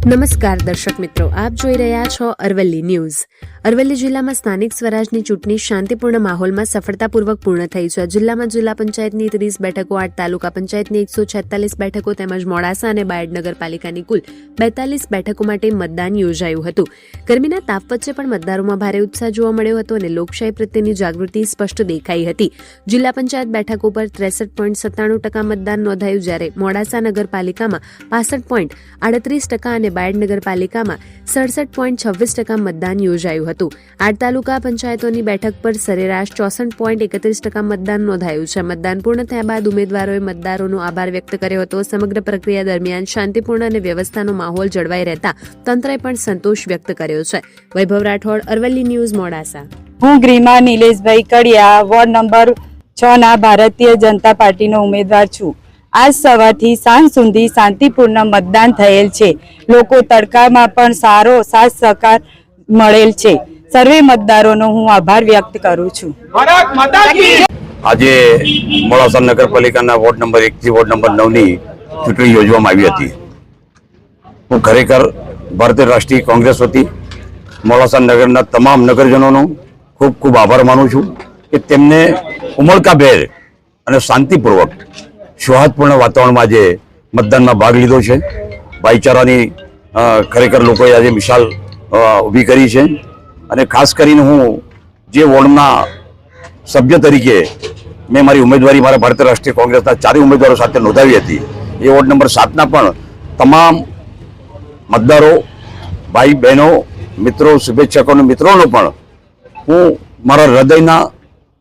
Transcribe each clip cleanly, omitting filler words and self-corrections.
નમસ્કાર દર્શક મિત્રો, આપ જોઈ રહ્યા છો અરવલ્લી ન્યૂઝ। અરવલ્લી જિલ્લામાં સ્થાનિક સ્વરાજની ચૂંટણી શાંતિપૂર્ણ માહોલમાં સફળતાપૂર્વક પૂર્ણ થઈ છે। જિલ્લામાં જિલ્લા પંચાયતની 30 બેઠકો, 8 તાલુકા પંચાયતની 146 બેઠકો તેમજ મોડાસા અને બાયડ નગરપાલિકાની કુલ 42 બેઠકો માટે મતદાન યોજાયું હતું। ગરમીના તાપ વચ્ચે પણ મતદારોમાં ભારે ઉત્સાહ જોવા મળ્યો હતો અને લોકશાહી પ્રત્યેની જાગૃતિ સ્પષ્ટ દેખાઈ હતી। જિલ્લા પંચાયત બેઠકો પર 63.97% મતદાન નોંધાયું, જ્યારે મોડાસા નગરપાલિકામાં 65.38% અને બાયડ નગરપાલિકામાં 67.26% મતદાન યોજાયું હતું। 8 તાલુકા પંચાયતોની બેઠક પર સરેરાશ 64.31% મતદાન નોંધાયું છે। મતદાન પૂર્ણ થયા બાદ ઉમેદવારોએ મતદારોનો આભાર વ્યક્ત કર્યો હતો। સમગ્ર પ્રક્રિયા દરમિયાન શાંતિપૂર્ણ અને વ્યવસ્થાનો માહોલ જળવાઈ રહેતા તંત્રએ પણ સંતોષ વ્યક્ત કર્યો છે। વૈભવ રાઠોડ, અરવલ્લી ન્યૂઝ, મોડાસા। હું ગ્રીમા નિલેશભાઈ કડિયા, વોર્ડ નંબર 6 ના ભારતીય જનતા પાર્ટીનો ઉમેદવાર છું। આજ સવારથી સાંજ સુધી શાંતિપૂર્ણ મતદાન થયેલ છે। લોકો તડકામાં પણ સારો સાથ સહકાર મળેલ છે। સર્વે મતદારોનો હું આભાર વ્યક્ત કરું છું। આજે મોડાસા નગરપાલિકાના વોર્ડ નંબર 1 થી વોર્ડ નંબર 9 ની ચૂંટણી યોજવામાં આવી હતી। હું ખરેખર ભારતીય રાષ્ટ્રીય કોંગ્રેસ વતી મોડાસા નગરના તમામ નગરજનોનો ખૂબ ખૂબ આભાર માનું છું કે તેમને ઉમળકાભેર અને શાંતિપૂર્વક સૌહાર્દપૂર્ણ વાતાવરણમાં આજે મતદાનમાં ભાગ લીધો છે। ભાઈચારાની ખરેખર લોકોએ આજે મિસાલ ઊભી કરી છે અને ખાસ કરીને હું જે વોર્ડના સભ્ય તરીકે મેં મારી ઉમેદવારી મારા ભારતીય રાષ્ટ્રીય કોંગ્રેસના 4 ઉમેદવારો સાથે નોંધાવી હતી, એ વોર્ડ નંબર 7ના પણ તમામ મતદારો, ભાઈ બહેનો, મિત્રો, શુભેચ્છકોનો મિત્રોનો પણ હું મારા હૃદયના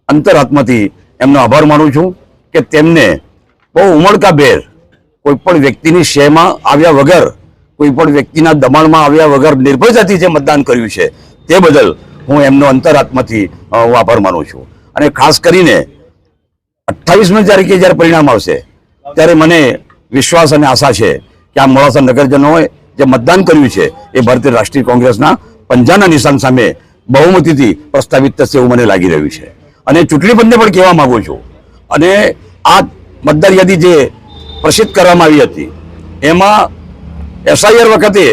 અંતરાત્માથી એમનો આભાર માનું છું કે તેમને બહુ ઉમળકાભેર કોઈ પણ વ્યક્તિની શેમાં આવ્યા વગર, કોઈ પણ વ્યક્તિના દબાણમાં આવ્યા વગર નિર્ભયતાથી જે મતદાન કર્યું છે તે બદલ હું એમનો અંતરાત્માથી હું આભાર માનું છું। અને ખાસ કરીને 28મી તારીખે જ્યારે પરિણામ આવશે ત્યારે મને વિશ્વાસ અને આશા છે કે આ મોડાસા નગરજનોએ જે મતદાન કર્યું છે એ ભારતીય રાષ્ટ્રીય કોંગ્રેસના પંજાના નિશાન સામે બહુમતીથી પ્રસ્તાવિત થશે એવું મને લાગી રહ્યું છે। અને ચૂંટણી પંચને પણ કહેવા માંગુ છું, અને આ મતદાર યાદી જે પ્રસિદ્ધ કરવામાં આવી હતી એમાં SIR વખતે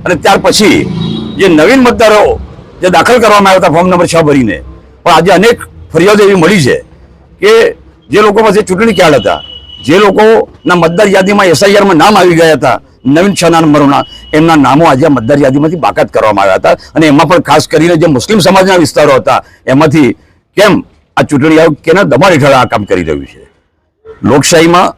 અને ત્યાર પછી જે નવીન મતદારો જે દાખલ કરવામાં આવ્યા હતા ફોર્મ નંબર 6 ભરીને, પણ આજે અનેક ફરિયાદો એવી મળી છે કે જે લોકો પાસે ચૂંટણી કાર્ડ હતા, જે લોકોના મતદાર યાદીમાં SIRમાં નામ આવી ગયા હતા નવીન 6 નંબરોના, એમના નામો આજે મતદાર યાદીમાંથી બાકાત કરવામાં આવ્યા હતા। અને એમાં પણ ખાસ કરીને જે મુસ્લિમ સમાજના વિસ્તારો હતા એમાંથી કેમ આ ચૂંટણી આયોગ કેના દબાણ હેઠળ આ કામ કરી રહ્યું છે? લોકશાહીમાં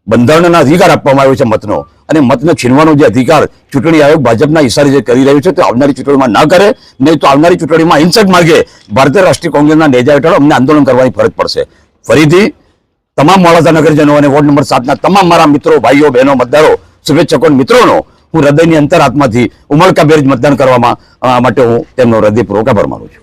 બંધારણના અધિકાર આપવામાં આવ્યો છે મતનો, અને મતનો છીનવાનો જે અધિકાર ચૂંટણી આયોગ ભાજપના ઇશારે જે કરી રહ્યું છે તે આવનારી ચૂંટણીમાં ના કરે, નહીં તો આવનારી ચૂંટણીમાં હિંસક માર્ગે ભારતીય રાષ્ટ્રીય કોંગ્રેસના નેજા હેઠળ અમને આંદોલન કરવાની ફરજ પડશે। ફરીથી તમામ મોડાસા નગરજનો અને વોર્ડ નંબર 7ના તમામ મારા મિત્રો, ભાઈઓ, બહેનો, મતદારો, શુભેચ્છકો, મિત્રોનો હું હૃદયની અંતરાત્માથી ઉમળકાભેર મતદાન કરવામાં માટે હું તેમનો હૃદયપૂર્વક આભાર માનું છું।